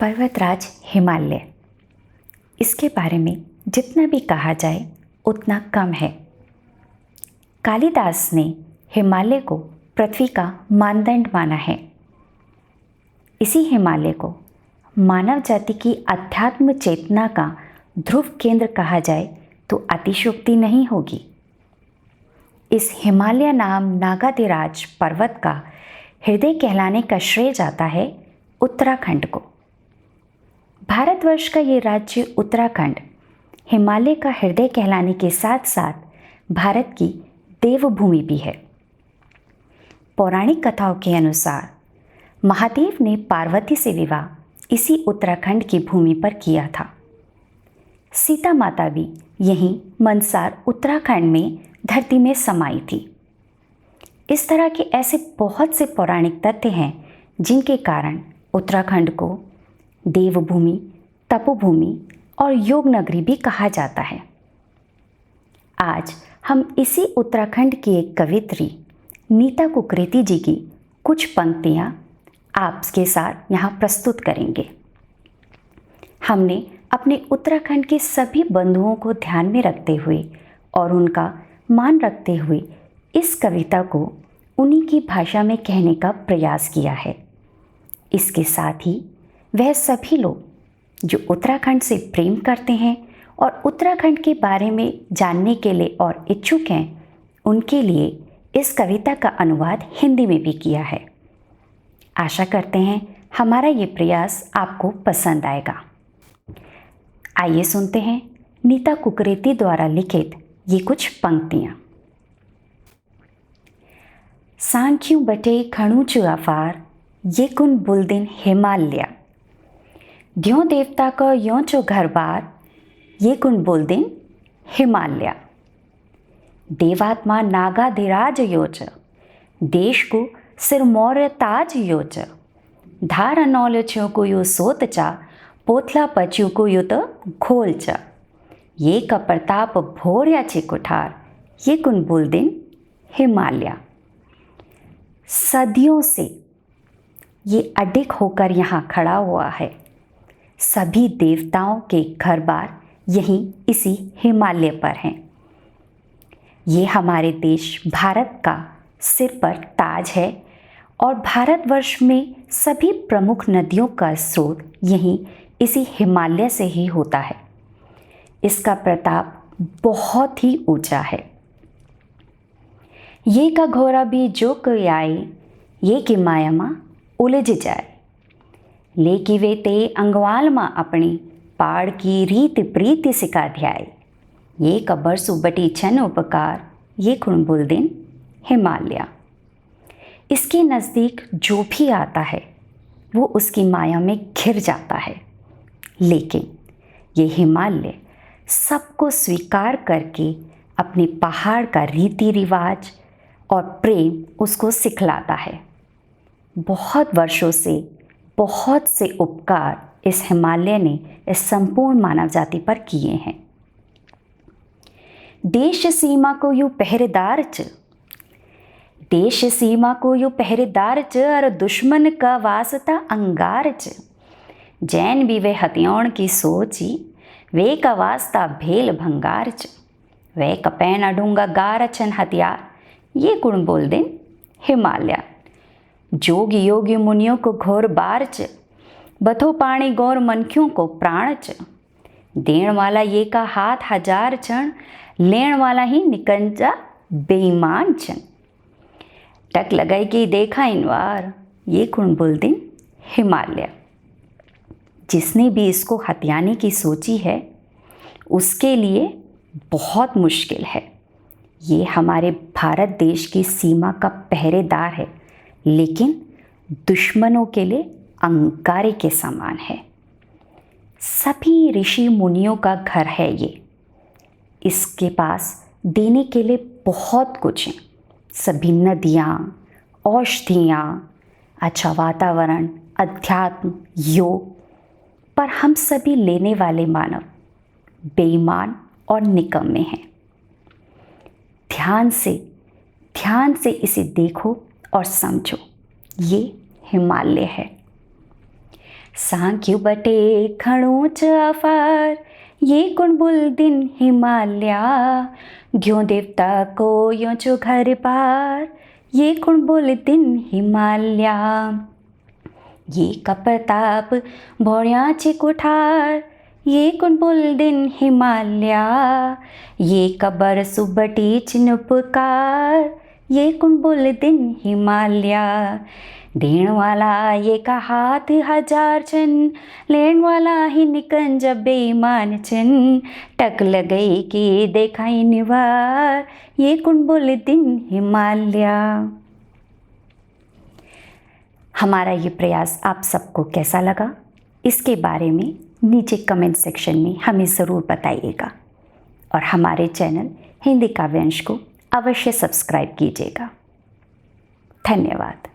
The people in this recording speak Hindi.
पर्वतराज हिमालय, इसके बारे में जितना भी कहा जाए उतना कम है। कालिदास ने हिमालय को पृथ्वी का मानदंड माना है। इसी हिमालय को मानव जाति की अध्यात्म चेतना का ध्रुव केंद्र कहा जाए तो अतिशयोक्ति नहीं होगी। इस हिमालय नाम नागाधिराज पर्वत का हृदय कहलाने का श्रेय जाता है उत्तराखंड को। भारतवर्ष का ये राज्य उत्तराखंड हिमालय का हृदय कहलाने के साथ साथ भारत की देवभूमि भी है। पौराणिक कथाओं के अनुसार महादेव ने पार्वती से विवाह इसी उत्तराखंड की भूमि पर किया था। सीता माता भी यहीं मनसार उत्तराखंड में धरती में समाई थी। इस तरह के ऐसे बहुत से पौराणिक तथ्य हैं जिनके कारण उत्तराखंड को देवभूमि, तपोभूमि और योग नगरी भी कहा जाता है। आज हम इसी उत्तराखंड की एक कवियत्री नीता कुकरेती जी की कुछ पंक्तियाँ आपके साथ यहाँ प्रस्तुत करेंगे। हमने अपने उत्तराखंड के सभी बंधुओं को ध्यान में रखते हुए और उनका मान रखते हुए इस कविता को उन्हीं की भाषा में कहने का प्रयास किया है। इसके साथ ही वह सभी लोग जो उत्तराखंड से प्रेम करते हैं और उत्तराखंड के बारे में जानने के लिए और इच्छुक हैं, उनके लिए इस कविता का अनुवाद हिंदी में भी किया है। आशा करते हैं हमारा ये प्रयास आपको पसंद आएगा। आइए सुनते हैं नीता कुकरेती द्वारा लिखित ये कुछ पंक्तियाँ। सांख्यों बटे खणुचु अफार, ये कुन बुलदिन हिमालय, द्यों देवता को यों चो घर बार, ये कुन बुलदिन हिमालय। देवात्मा नागाधिराज योच, देश को सिरमौर्य ताज योच, धार अनौल छो को यो सोत चा, पोथला पच्यू को यो तो घोल चा, ये का प्रताप भोर्या छे कुठार, ये कुन बुलदिन हिमालय। सदियों से ये अडिग होकर यहाँ खड़ा हुआ है। सभी देवताओं के घर बार यहीं इसी हिमालय पर हैं। ये हमारे देश भारत का सिर पर ताज है और भारतवर्ष में सभी प्रमुख नदियों का स्रोत यहीं इसी हिमालय से ही होता है। इसका प्रताप बहुत ही ऊंचा है। ये का घोड़ा भी जो कोई आए, ये की माया माँ उलझ जाए, लेकी वे ते अंगवाल माँ अपनी पाड़ की रीत प्रीति सिखा ध्याय, ये कबर सुबटी छन उपकार, ये कुण बुलदिन हिमालय। इसके नज़दीक जो भी आता है वो उसकी माया में घिर जाता है, लेकिन ये हिमालय सबको स्वीकार करके अपने पहाड़ का रीति रिवाज और प्रेम उसको सिखलाता है। बहुत वर्षों से बहुत से उपकार इस हिमालय ने इस संपूर्ण मानव जाति पर किए हैं। देश सीमा को यू पहरेदार च, देश सीमा को यू पहरेदार च, और दुश्मन का वास्ता अंगार च, जैन भी वे हथियार की सोची, वे का वास्ता भेल भंगार च, वे का पैन अडूंगा गार छन हथियार, ये कुण बुलदिन हिमालय। जोगी योगी मुनियों को घोर बार च, बथो पाणी गौर मनख्यों को प्राण च, देण वाला ये का हाथ हजार क्षण, लेण वाला ही निकंजा बेईमान छन, टक लगाई की देखा इनवार, ये कुण बुलदिन हिमालय। जिसने भी इसको हथियाने की सोची है उसके लिए बहुत मुश्किल है। ये हमारे भारत देश की सीमा का पहरेदार है, लेकिन दुश्मनों के लिए अंगारे के समान है। सभी ऋषि मुनियों का घर है ये। इसके पास देने के लिए बहुत कुछ है। सभी नदियाँ, औषधियाँ, अच्छा वातावरण, अध्यात्म, योग, पर हम सभी लेने वाले मानव बेईमान और निकम्मे हैं। ध्यान से इसे देखो और समझो, ये हिमालय है। सांक्यू बटे खणूच अफार ये कुण बुल दिन हिमालया घ्यो देवता को यो जो घर पार ये कुण बुल दिन हिमालया ये कपताप भोळ्याचे कुठार ये कुण बुल दिन हिमालया ये कबर सुबटी चिनुपकार ये कुण बुल दिन हिमालया देण वाला ये का हाथ हजार छन लेण वाला ही निकंज बेईमान छन टक लगई के देखाई निवार ये कुण बुल दिन हिमालया। हमारा ये प्रयास आप सबको कैसा लगा, इसके बारे में नीचे कमेंट सेक्शन में हमें ज़रूर बताइएगा और हमारे चैनल हिंदी काव्यांश को अवश्य सब्सक्राइब कीजिएगा। धन्यवाद।